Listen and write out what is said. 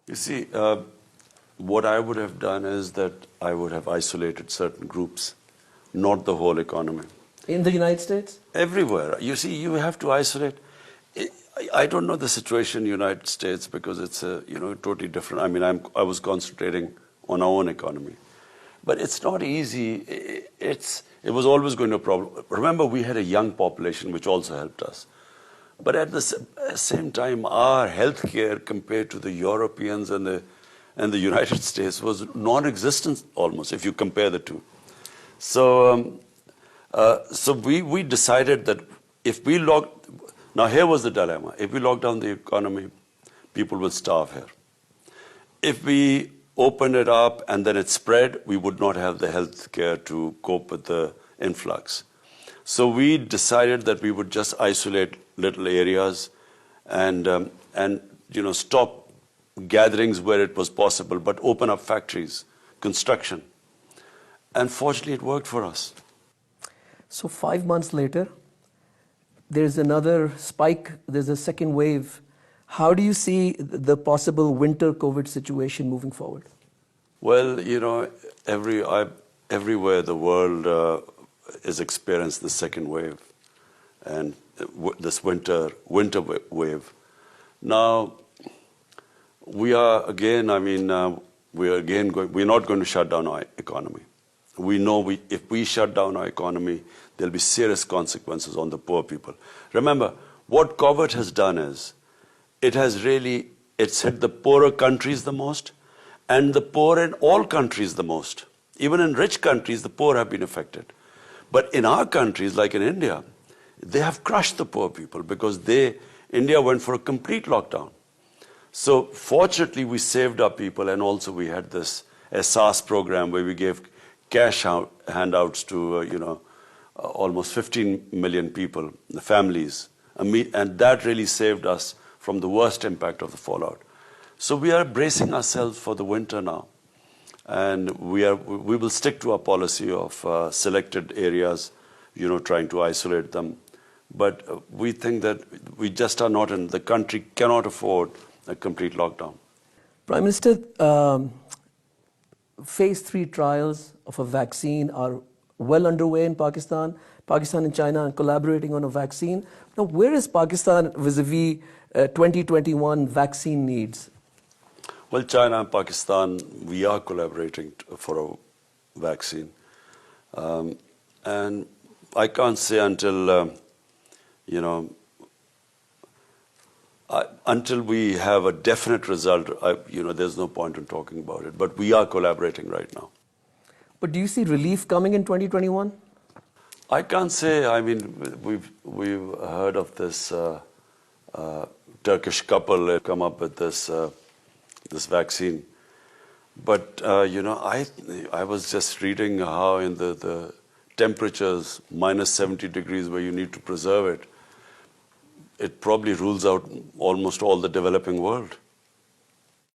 You see, what I would have done is that I would have isolated certain groups, not the whole economy. In the United States? Everywhere. You see, you have to isolate. I don't know the situation in the United States because it's totally different. I mean, I was concentrating on our own economy. But it's not easy. It was always going to be a problem. Remember, we had a young population, which also helped us. But at the same time, our healthcare compared to the Europeans and the United States was non-existent almost, if you compare the two. So we decided that if we now here was the dilemma. If we lock down the economy, people will starve here. If we open it up and then it spread, we would not have the health care to cope with the influx. So we decided that we would just isolate little areas and stop gatherings where it was possible, but open up factories, construction. And fortunately, it worked for us. So 5 months later, there's another spike, there's a second wave. How do you see the possible winter COVID situation moving forward? Well, everywhere the world is experiencing the second wave and this winter wave. Now, we're not going to shut down our economy. We know if we shut down our economy, there'll be serious consequences on the poor people. Remember, what COVID has done is, it's hit the poorer countries the most, and the poor in all countries the most. Even in rich countries, the poor have been affected. But in our countries, like in India, they have crushed the poor people because India went for a complete lockdown. So fortunately, we saved our people, and also we had this SARS program where we gave cash handouts to almost 15 million people, the families, and that really saved us from the worst impact of the fallout. So we are bracing ourselves for the winter now, and we will stick to our policy of selected areas, trying to isolate them. But we think that we just are not the country cannot afford a complete lockdown. Prime Minister, phase 3 trials of a vaccine are well underway in Pakistan. Pakistan and China are collaborating on a vaccine. Now, where is Pakistan vis-a-vis 2021 vaccine needs? Well, China and Pakistan, we are collaborating for a vaccine. And I can't say until we have a definite result, there's no point in talking about it. But we are collaborating right now. But do you see relief coming in 2021? I can't say. I mean, we've heard of this Turkish couple that come up with this vaccine. But I was just reading how in the temperatures minus 70 degrees where you need to preserve it, it probably rules out almost all the developing world.